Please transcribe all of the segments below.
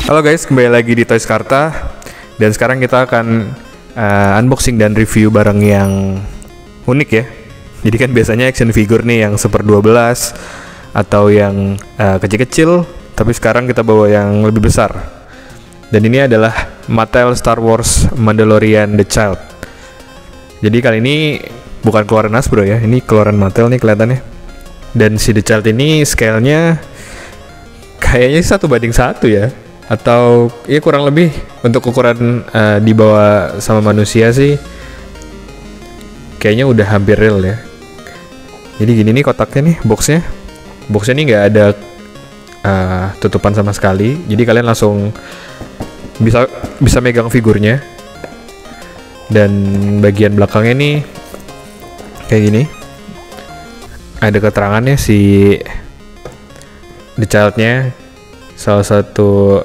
Halo guys, kembali lagi di Toys Karta. Dan sekarang kita akan unboxing dan review barang yang unik ya. Jadi kan biasanya action figure nih yang 1/12 atau yang kecil-kecil, tapi sekarang kita bawa yang lebih besar. Dan ini adalah Mattel Star Wars Mandalorian The Child. Jadi kali ini bukan keluaran Hasbro ya, ini keluaran Mattel nih kelihatannya. Dan si The Child ini scale-nya kayaknya 1:1 ya, atau ya kurang lebih untuk ukuran dibawa sama manusia sih kayaknya udah hampir real ya. Jadi gini nih kotaknya nih, boxnya nih nggak ada tutupan sama sekali, jadi kalian langsung bisa megang figurnya. Dan bagian belakangnya nih kayak gini, ada keterangannya si The Child-nya, salah satu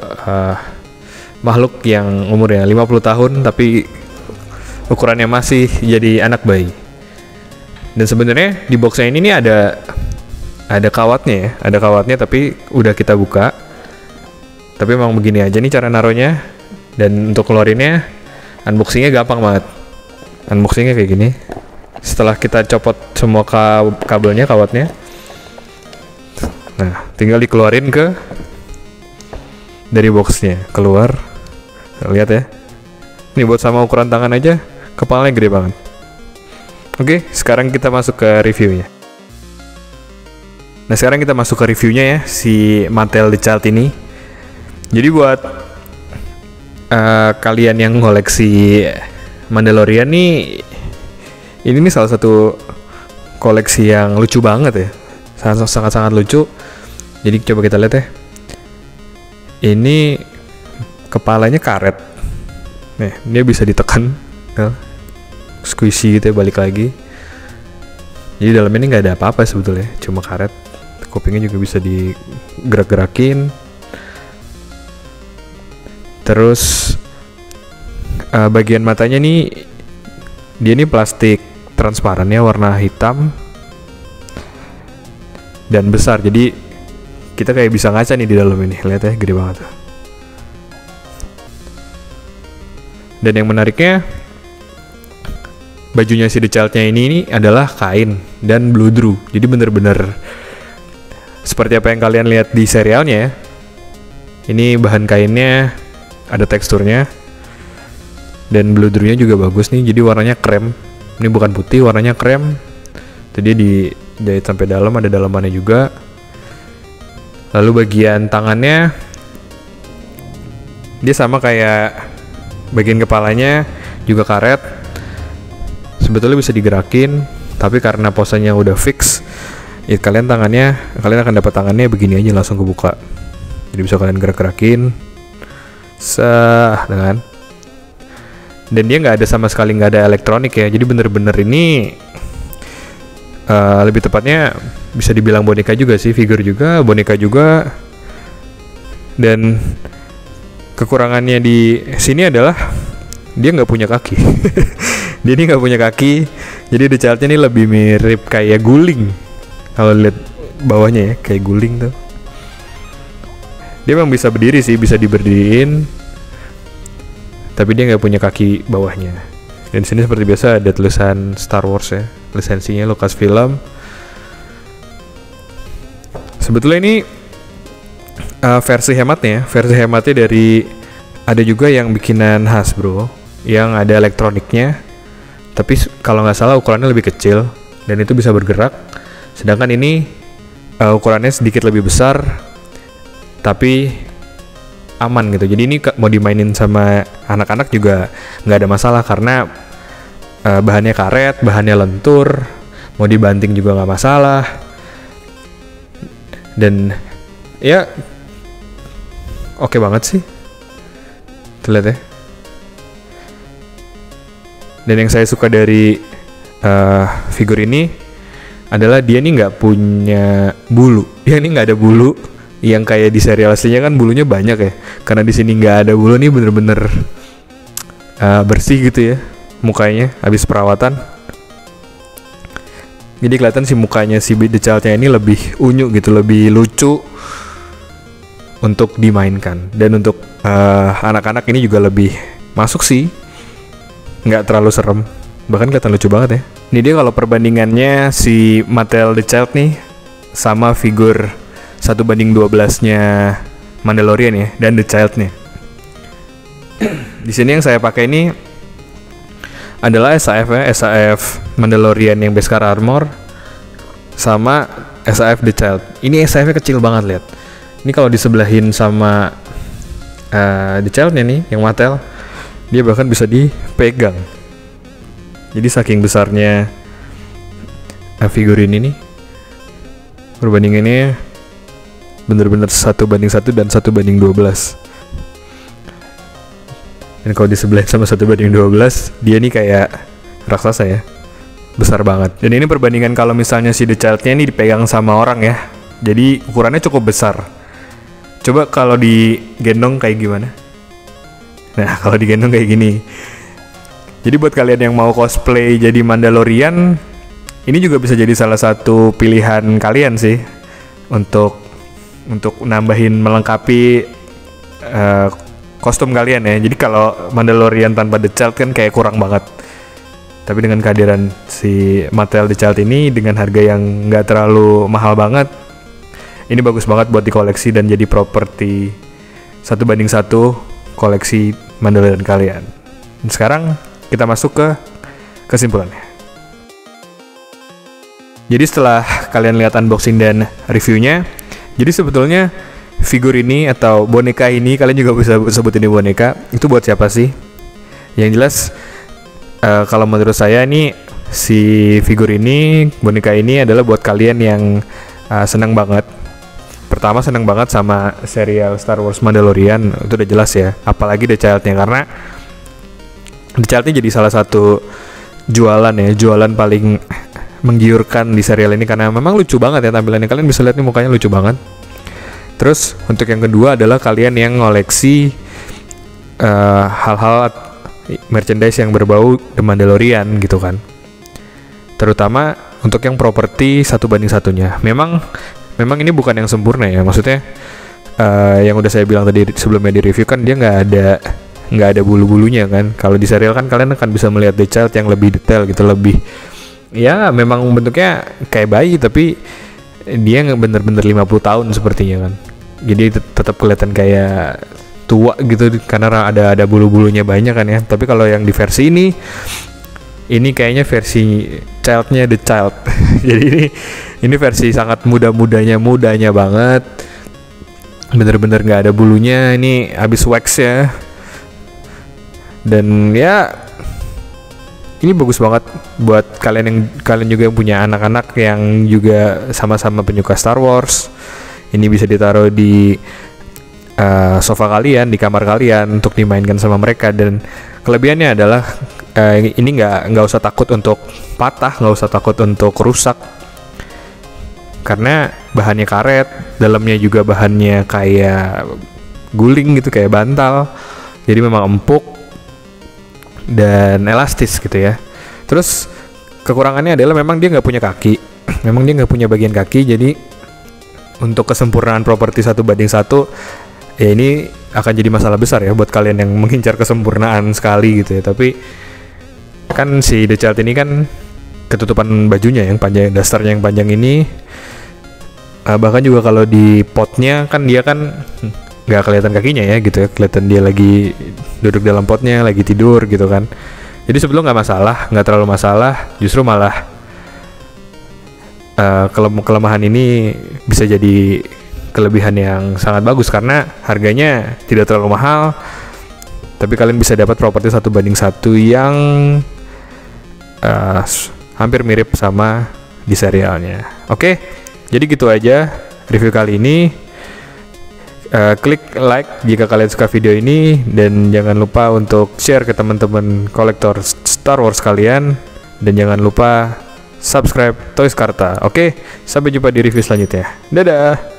makhluk yang umurnya 50 tahun tapi ukurannya masih jadi anak bayi. Dan sebenarnya di boxnya ini nih ada kawatnya ya, ada kawatnya tapi udah kita buka. Tapi emang begini aja nih cara naruhnya. Dan untuk keluarinnya unboxingnya gampang banget. Unboxingnya kayak gini. Setelah kita copot semua kabelnya, kawatnya, nah tinggal dikeluarin dari boxnya, keluar. Lihat ya, ini buat sama ukuran tangan aja, kepalanya gede banget. Oke, sekarang kita masuk ke reviewnya. Nah sekarang kita masuk ke reviewnya ya, si Mattel The Child ini. Jadi buat kalian yang koleksi Mandalorian nih, ini nih salah satu koleksi yang lucu banget ya, sangat-sangat lucu. Jadi coba kita lihat ya. Ini kepalanya karet. Nih, dia bisa ditekan, squishy gitu ya, balik lagi. Jadi dalamnya ini nggak ada apa-apa sebetulnya, cuma karet. Kupingnya juga bisa digerak-gerakin. Terus bagian matanya nih, dia ini plastik transparannya warna hitam dan besar. Jadi kita kayak bisa ngaca nih di dalam ini, lihat ya, gede banget. Dan yang menariknya, bajunya si The Child-nya ini adalah kain dan bludru. Jadi bener-bener seperti apa yang kalian lihat di serialnya ya. Ini bahan kainnya ada teksturnya dan bludrunya juga bagus nih. Jadi warnanya krem. Ini bukan putih, warnanya krem. Jadi dijahit sampai dalam, ada dalamannya juga. Lalu bagian tangannya dia sama kayak bagian kepalanya, juga karet. Sebetulnya bisa digerakin, tapi karena posenya udah fix, ya kalian akan dapat tangannya begini aja, langsung kebuka. Jadi bisa kalian gerak-gerakin dengan. Dan dia nggak ada sama sekali, nggak ada elektronik ya. Jadi bener-bener ini lebih tepatnya bisa dibilang boneka juga sih, figur juga, boneka juga. Dan kekurangannya di sini adalah dia nggak punya kaki. Dia ini nggak punya kaki, jadi The Child-nya ini lebih mirip kayak guling. Kalau lihat bawahnya ya, kayak guling tuh. Dia memang bisa berdiri sih, bisa diberdiriin, tapi dia nggak punya kaki bawahnya. Dan sini seperti biasa ada tulisan Star Wars ya, lisensinya Lucasfilm. Sebetulnya ini versi hematnya dari, ada juga yang bikinan Hasbro yang ada elektroniknya, tapi kalau nggak salah ukurannya lebih kecil dan itu bisa bergerak. Sedangkan ini ukurannya sedikit lebih besar tapi aman gitu. Jadi ini mau dimainin sama anak-anak juga nggak ada masalah karena bahannya karet, bahannya lentur, mau dibanting juga nggak masalah. Dan ya oke banget sih, tuh lihat ya. Dan yang saya suka dari figur ini adalah dia nih nggak punya bulu. Dia ini nggak ada bulu yang kayak di serial aslinya kan bulunya banyak ya. Karena di sini nggak ada bulu nih, bener-bener bersih gitu ya mukanya habis perawatan. Jadi kelihatan si mukanya si The Child-nya ini lebih unyu gitu, lebih lucu untuk dimainkan. Dan untuk anak-anak ini juga lebih masuk sih, nggak terlalu serem, bahkan kelihatan lucu banget ya. Ini dia kalau perbandingannya si Mattel The Child nih sama figur 1:12-nya Mandalorian ya, dan The Child nih. Di sini yang saya pakai ini adalah SAF ya, SAF Mandalorian yang Beskar Armor sama SAF The Child. Ini SAF-nya kecil banget, lihat. Ini kalau disebelahin sama The Child-nya nih, yang Mattel, dia bahkan bisa dipegang. Jadi saking besarnya figurin ini, perbandingannya bener-bener 1:1 dan 1:12. Dan kalau disebelahin sama 1:12, dia nih kayak raksasa ya, besar banget. Dan ini perbandingan kalau misalnya si The Child-nya ini dipegang sama orang ya, jadi ukurannya cukup besar. Coba kalau digendong kayak gimana? Nah, kalau digendong kayak gini. Jadi buat kalian yang mau cosplay jadi Mandalorian, ini juga bisa jadi salah satu pilihan kalian sih untuk nambahin, melengkapi kostum kalian ya. Jadi kalau Mandalorian tanpa The Child kan kayak kurang banget. Tapi dengan kehadiran si Mattel The Child ini dengan harga yang nggak terlalu mahal banget, ini bagus banget buat dikoleksi dan jadi properti 1:1 koleksi Mandalorian kalian. Dan sekarang kita masuk ke kesimpulannya. Jadi setelah kalian lihat unboxing dan reviewnya, jadi sebetulnya figur ini atau boneka ini, kalian juga bisa sebut ini boneka, itu buat siapa sih? Yang jelas kalau menurut saya ini si figur ini, boneka ini adalah buat kalian yang senang banget. Pertama senang banget sama serial Star Wars Mandalorian, itu udah jelas ya. Apalagi The Child-nya, karena The Child-nya jadi salah satu jualan paling menggiurkan di serial ini, karena memang lucu banget ya tampilannya. Kalian bisa lihat nih mukanya lucu banget. Terus untuk yang kedua adalah kalian yang ngoleksi hal-hal merchandise yang berbau The Mandalorian gitu kan. Terutama untuk yang properti 1:1-nya. Memang ini bukan yang sempurna ya. Maksudnya yang udah saya bilang tadi sebelumnya di review kan, dia nggak ada bulu-bulunya kan. Kalau di serial kan kalian akan bisa melihat The Child yang lebih detail gitu, lebih ya memang bentuknya kayak bayi tapi dia bener-bener 50 tahun sepertinya kan. Jadi tetap kelihatan kayak tua gitu karena ada bulu-bulunya banyak kan ya. Tapi kalau yang di versi ini kayaknya versi Child-nya The Child. Jadi ini versi sangat mudanya banget. Bener-bener nggak ada bulunya. Ini habis wax ya. Dan ya ini bagus banget buat kalian juga yang punya anak-anak yang juga sama-sama penyuka Star Wars. Ini bisa ditaruh di sofa kalian, di kamar kalian untuk dimainkan sama mereka. Dan kelebihannya adalah ini nggak usah takut untuk patah, nggak usah takut untuk rusak, karena bahannya karet, dalamnya juga bahannya kayak guling gitu, kayak bantal. Jadi memang empuk dan elastis gitu ya. Terus kekurangannya adalah memang dia nggak punya kaki, memang dia nggak punya bagian kaki. Jadi untuk kesempurnaan properti 1:1 ya ini akan jadi masalah besar ya buat kalian yang mengincar kesempurnaan sekali gitu ya. Tapi kan si The Child ini kan ketutupan bajunya yang panjang, dasarnya yang panjang ini, bahkan juga kalau di potnya kan dia kan nggak kelihatan kakinya ya gitu ya, kelihatan dia lagi duduk dalam potnya, lagi tidur gitu kan. Jadi sebelum nggak masalah, nggak terlalu masalah, justru malah kelemahan ini bisa jadi kelebihan yang sangat bagus karena harganya tidak terlalu mahal, tapi kalian bisa dapat properti 1:1 yang hampir mirip sama di serialnya. Oke, jadi gitu aja review kali ini. Klik like jika kalian suka video ini, dan jangan lupa untuk share ke teman-teman kolektor Star Wars kalian, dan jangan lupa subscribe Toys Karta. Oke, sampai jumpa di review selanjutnya. Dadah.